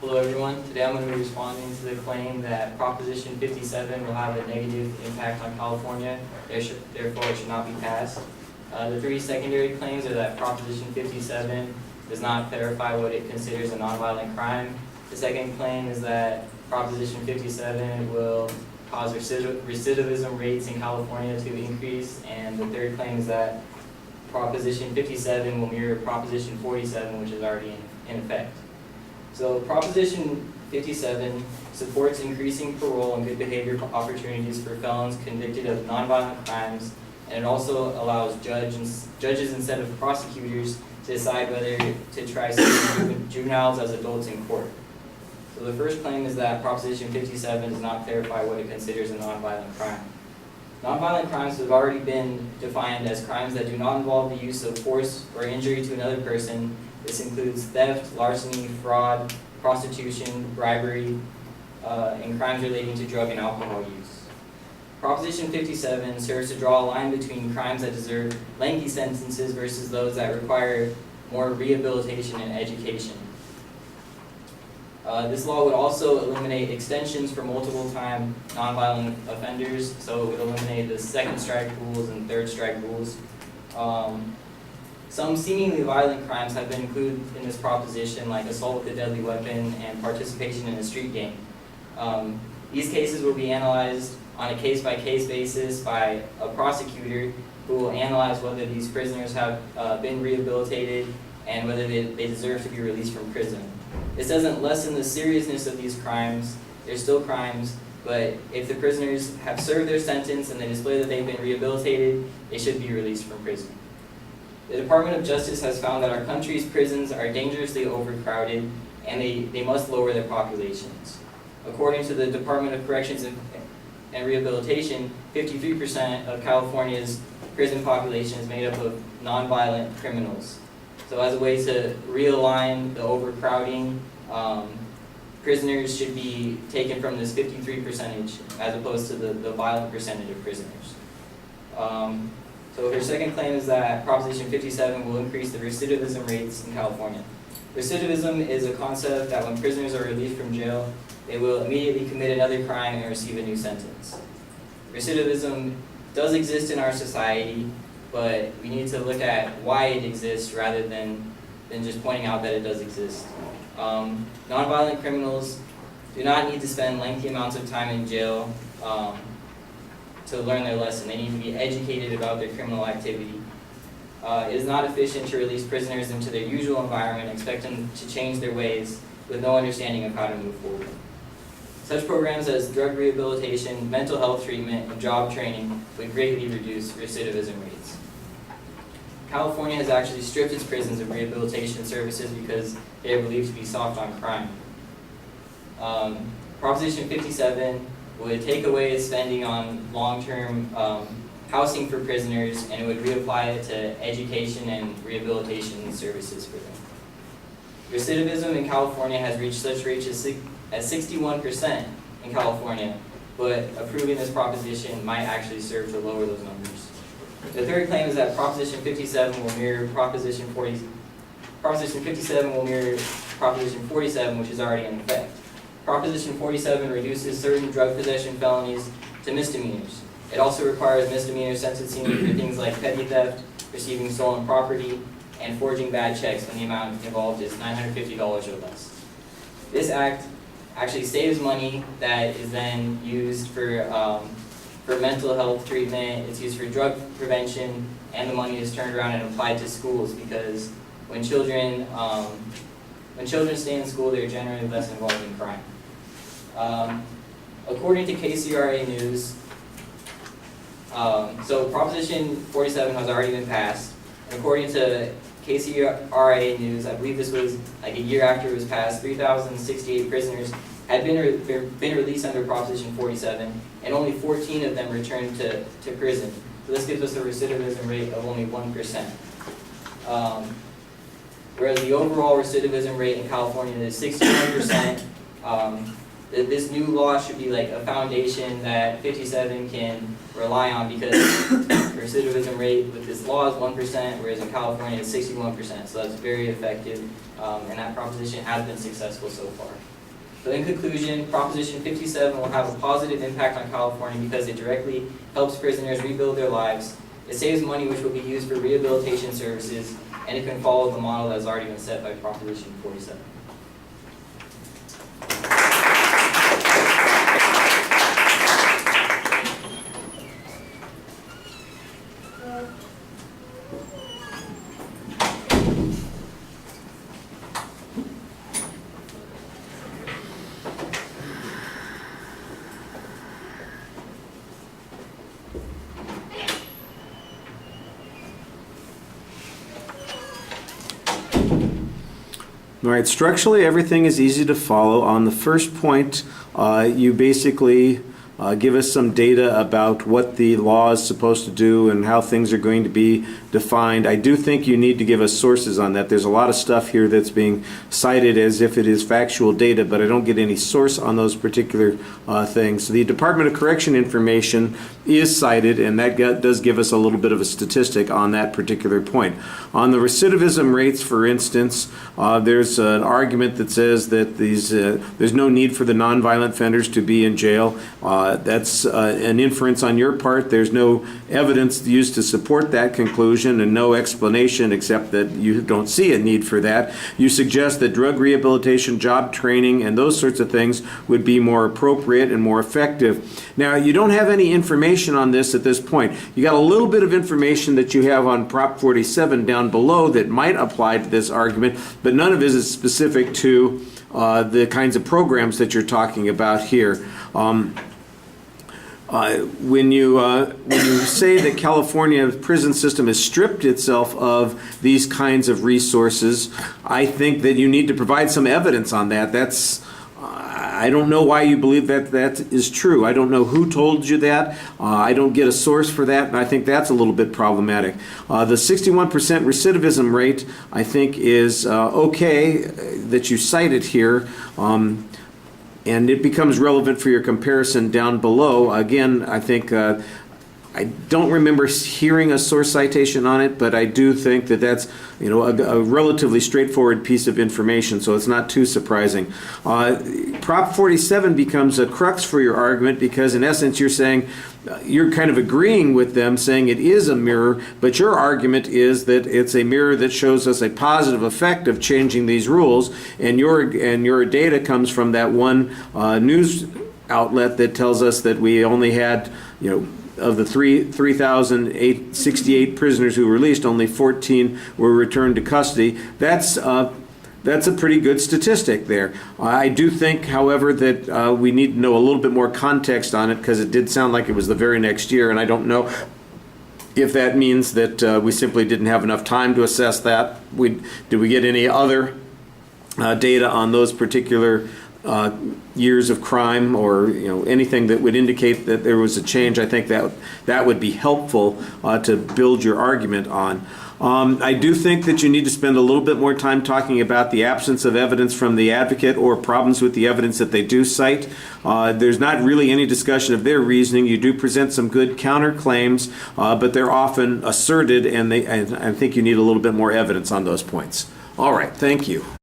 Hello everyone, today I'm going to be responding to the claim that Proposition 57 will have a negative impact on California, therefore it should not be passed. The three secondary claims are that Proposition 57 does not clarify what it considers a nonviolent crime. The second claim is that Proposition 57 will cause recidivism rates in California to increase, and the third claim is that Proposition 57 will mirror Proposition 47, which is already in effect. So Proposition 57 supports increasing parole and good behavior opportunities for felons convicted of nonviolent crimes, and it also allows judges instead of prosecutors to decide whether to try juveniles as adults in court. So the first claim is that Proposition 57 does not clarify what it considers a nonviolent crime. Nonviolent crimes have already been defined as crimes that do not involve the use of force or injury to another person. This includes theft, larceny, fraud, prostitution, bribery, and crimes relating to drug and alcohol use. Proposition 57 serves to draw a line between crimes that deserve lengthy sentences versus those that require more rehabilitation and education. This law would also eliminate extensions for multiple-time nonviolent offenders, so it would eliminate the second strike rules and third strike rules. Some seemingly violent crimes have been included in this proposition, like assault with a deadly weapon and participation in a street gang. These cases will be analyzed on a case-by-case basis by a prosecutor who will analyze whether these prisoners have been rehabilitated and whether they deserve to be released from prison. This doesn't lessen the seriousness of these crimes. They're still crimes, but if the prisoners have served their sentence and they display that they've been rehabilitated, they should be released from prison. The Department of Justice has found that our country's prisons are dangerously overcrowded and they must lower their populations. According to the Department of Corrections and Rehabilitation, 53% of California's prison population is made up of nonviolent criminals. So as a way to realign the overcrowding, prisoners should be taken from this 53% as opposed to the violent percentage of prisoners. So her second claim is that Proposition 57 will increase the recidivism rates in California. Recidivism is a concept that when prisoners are released from jail, they will immediately commit another crime and receive a new sentence. Recidivism does exist in our society, but we need to look at why it exists rather than just pointing out that it does exist. Nonviolent criminals do not need to spend lengthy amounts of time in jail to learn their lesson. They need to be educated about their criminal activity. It is not efficient to release prisoners into their usual environment and expect them to change their ways with no understanding of how to move forward. Such programs as drug rehabilitation, mental health treatment, and job training would greatly reduce recidivism rates. California has actually stripped its prisons of rehabilitation services because they are believed to be soft on crime. Proposition 57 would take away its spending on long-term housing for prisoners, and it would reapply it to education and rehabilitation services for them. Recidivism in California has reached such rates as 61% in California, but approving this proposition might actually serve to lower those numbers. The third claim is that Proposition 57 will mirror Proposition 57 will mirror Proposition 47, which is already in effect. Proposition 47 reduces certain drug possession felonies to misdemeanors. It also requires misdemeanor sentencing for things like petty theft, receiving stolen property, and forging bad checks when the amount involved is $950 or less. This act actually saves money that is then used for mental health treatment. It's used for drug prevention, and the money is turned around and applied to schools because when children stay in school, they're generally less involved in crime. According to KCRA News, so Proposition 47 has already been passed. According to KCRA News, I believe this was like a year after it was passed, 3,068 prisoners had been released under Proposition 47, and only 14 of them returned to prison. So this gives us a recidivism rate of only 1%. Whereas the overall recidivism rate in California is 61%. This new law should be like a foundation that 57 can rely on, because recidivism rate with this law is 1%, whereas in California it's 61%. So that's very effective. and that proposition has been successful so far. So in conclusion, Proposition 57 will have a positive impact on California because it directly helps prisoners rebuild their lives. It saves money which will be used for rehabilitation services, and it can follow the model that has already been set by Proposition 47. All right, structurally everything is easy to follow. On the first point, you basically give us some data about what the law is supposed to do and how things are going to be defined. I do think you need to give us sources on that. There's a lot of stuff here that's being cited as if it is factual data, but I don't get any source on those particular things. The Department of Correction information is cited, and that does give us a little bit of a statistic on that particular point. On the recidivism rates, for instance, there's an argument that says that there's no need for the nonviolent offenders to be in jail. That's an inference on your part. There's no evidence used to support that conclusion and no explanation except that you don't see a need for that. You suggest that drug rehabilitation, job training, and those sorts of things would be more appropriate and more effective. Now, you don't have any information on this at this point. You got a little bit of information that you have on Prop 47 down below that might apply to this argument, but none of it is specific to the kinds of programs that you're talking about here. When you say that California's prison system has stripped itself of these kinds of resources, I think that you need to provide some evidence on that. I don't know why you believe that that is true. I don't know who told you that. I don't get a source for that, and I think that's a little bit problematic. The 61% recidivism rate, I think, is okay that you cited here. And it becomes relevant for your comparison down below. Again, I think I don't remember hearing a source citation on it, but I do think that that's a relatively straightforward piece of information, so it's not too surprising. Prop 47 becomes a crux for your argument because, in essence, you're saying you're kind of agreeing with them, saying it is a mirror, but your argument is that it's a mirror that shows us a positive effect of changing these rules, and your data comes from that one news outlet that tells us that we only had, of the 3,068 prisoners who were released, only 14 were returned to custody. That's a pretty good statistic there. I do think, however, that we need to know a little bit more context on it because it did sound like it was the very next year, and I don't know if that means that we simply didn't have enough time to assess that. Did we get any other data on those particular years of crime or anything that would indicate that there was a change? I think that would be helpful to build your argument on. I do think that you need to spend a little bit more time talking about the absence of evidence from the advocate or problems with the evidence that they do cite. There's not really any discussion of their reasoning. You do present some good counterclaims, but they're often asserted, and I think you need a little bit more evidence on those points. All right, thank you.